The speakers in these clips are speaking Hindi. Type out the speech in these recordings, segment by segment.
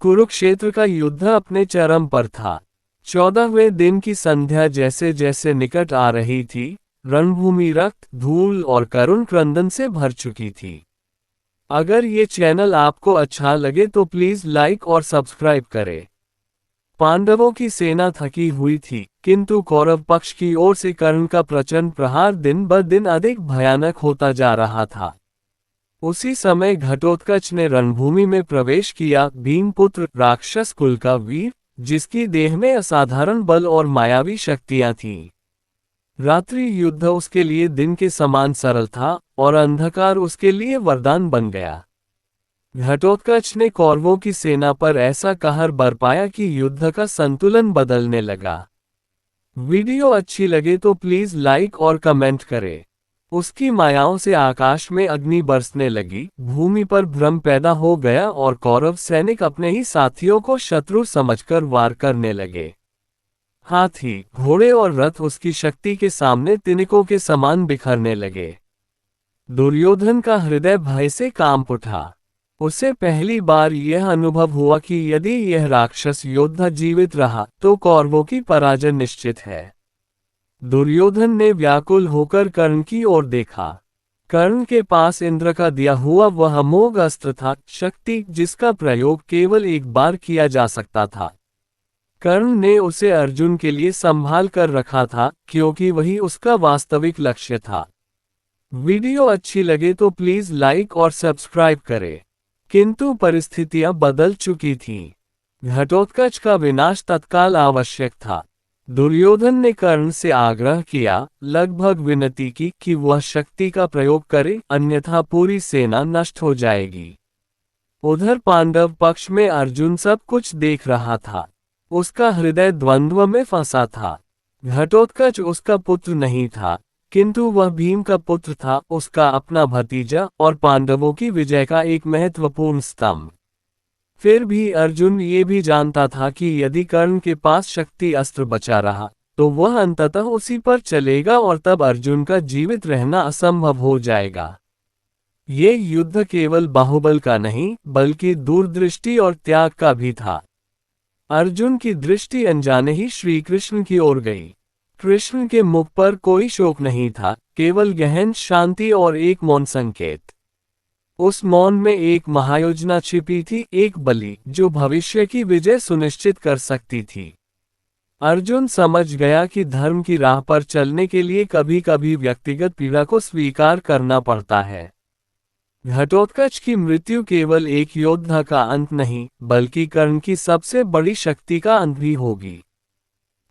कुरुक्षेत्र का युद्ध अपने चरम पर था। 14वें दिन की संध्या जैसे जैसे निकट आ रही थी, रणभूमि रक्त, धूल और करुण क्रंदन से भर चुकी थी। अगर ये चैनल आपको अच्छा लगे तो प्लीज लाइक और सब्सक्राइब करें। पांडवों की सेना थकी हुई थी, किंतु कौरव पक्ष की ओर से कर्ण का प्रचंड प्रहार दिन ब दिन अधिक भयानक होता जा रहा था। उसी समय घटोत्कच ने रणभूमि में प्रवेश किया। भीमपुत्र, राक्षस कुल का वीर, जिसकी देह में असाधारण बल और मायावी शक्तियां थीं। रात्रि युद्ध उसके लिए दिन के समान सरल था और अंधकार उसके लिए वरदान बन गया। घटोत्कच ने कौरवों की सेना पर ऐसा कहर बरपाया कि युद्ध का संतुलन बदलने लगा। वीडियो अच्छी लगे तो प्लीज लाइक और कमेंट करें। उसकी मायाओं से आकाश में अग्नि बरसने लगी, भूमि पर भ्रम पैदा हो गया और कौरव सैनिक अपने ही साथियों को शत्रु समझकर वार करने लगे। हाथी, घोड़े और रथ उसकी शक्ति के सामने तिनकों के समान बिखरने लगे। दुर्योधन का हृदय भय से कांप उठा। उसे पहली बार यह अनुभव हुआ कि यदि यह राक्षस योद्धा जीवित रहा तो कौरवों की पराजय निश्चित है। दुर्योधन ने व्याकुल होकर कर्ण की ओर देखा। कर्ण के पास इंद्र का दिया हुआ वह अमोघ अस्त्र था, शक्ति जिसका प्रयोग केवल एक बार किया जा सकता था। कर्ण ने उसे अर्जुन के लिए संभाल कर रखा था, क्योंकि वही उसका वास्तविक लक्ष्य था। वीडियो अच्छी लगे तो प्लीज लाइक और सब्सक्राइब करें। किंतु परिस्थितियां बदल चुकी थीं। घटोत्कच का विनाश तत्काल आवश्यक था। दुर्योधन ने कर्ण से आग्रह किया, लगभग विनती की कि वह शक्ति का प्रयोग करे, अन्यथा पूरी सेना नष्ट हो जाएगी। उधर पांडव पक्ष में अर्जुन सब कुछ देख रहा था। उसका हृदय द्वंद्व में फंसा था। घटोत्कच उसका पुत्र नहीं था, किंतु वह भीम का पुत्र था, उसका अपना भतीजा और पांडवों की विजय का एक महत्वपूर्ण स्तंभ। फिर भी अर्जुन ये भी जानता था कि यदि कर्ण के पास शक्ति अस्त्र बचा रहा तो वह अंततः उसी पर चलेगा और तब अर्जुन का जीवित रहना असंभव हो जाएगा। ये युद्ध केवल बाहुबल का नहीं बल्कि दूरदृष्टि और त्याग का भी था। अर्जुन की दृष्टि अनजाने ही श्री कृष्ण की ओर गई। कृष्ण के मुख पर कोई शोक नहीं था, केवल गहन शांति और एक मौन संकेत। उस मौन में एक महायोजना छिपी थी, एक बलि जो भविष्य की विजय सुनिश्चित कर सकती थी। अर्जुन समझ गया कि धर्म की राह पर चलने के लिए कभी कभी व्यक्तिगत पीड़ा को स्वीकार करना पड़ता है। घटोत्कच की मृत्यु केवल एक योद्धा का अंत नहीं बल्कि कर्ण की सबसे बड़ी शक्ति का अंत भी होगी।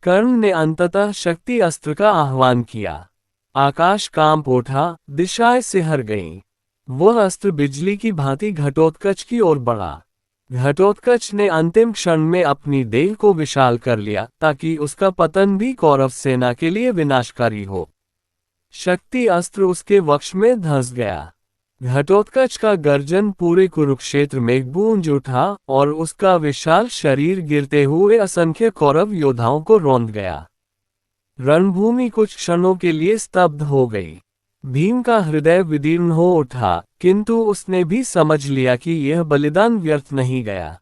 कर्ण ने अंततः शक्ति अस्त्र का आह्वान किया। आकाश कांप उठा, दिशाएं सिहर गईं। वह अस्त्र बिजली की भांति घटोत्कच की ओर बढ़ा। घटोत्कच ने अंतिम क्षण में अपनी देह को विशाल कर लिया ताकि उसका पतन भी कौरव सेना के लिए विनाशकारी हो। शक्ति अस्त्र उसके वक्ष में धंस गया। घटोत्कच का गर्जन पूरे कुरुक्षेत्र में गूंज उठा और उसका विशाल शरीर गिरते हुए असंख्य कौरव योद्धाओं को रौंद गया। रणभूमि कुछ क्षणों के लिए स्तब्ध हो गई। भीम का हृदय विदीर्ण हो उठा, किंतु उसने भी समझ लिया कि यह बलिदान व्यर्थ नहीं गया।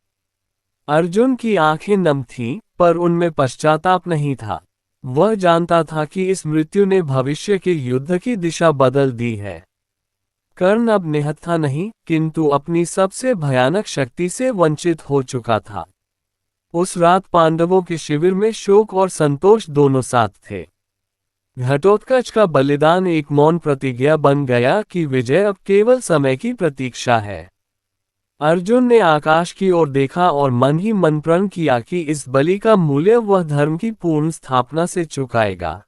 अर्जुन की आंखें नम थीं, पर उनमें पश्चाताप नहीं था। वह जानता था कि इस मृत्यु ने भविष्य के युद्ध की दिशा बदल दी है। कर्ण अब निहत्था नहीं, किंतु अपनी सबसे भयानक शक्ति से वंचित हो चुका था। उस रात पांडवों के शिविर में शोक और संतोष दोनों साथ थे। घटोत्कच का बलिदान एक मौन प्रतिज्ञा बन गया कि विजय अब केवल समय की प्रतीक्षा है। अर्जुन ने आकाश की ओर देखा और मन ही मन प्रण किया कि इस बलि का मूल्य वह धर्म की पूर्ण स्थापना से चुकाएगा।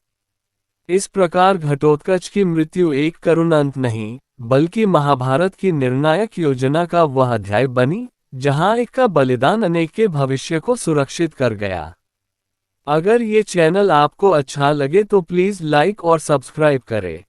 इस प्रकार घटोत्कच की मृत्यु एक करुण अंत नहीं बल्कि महाभारत की निर्णायक योजना का वह अध्याय बनी, जहां एक का बलिदान अनेक के भविष्य को सुरक्षित कर गया। अगर ये चैनल आपको अच्छा लगे तो प्लीज लाइक और सब्सक्राइब करें।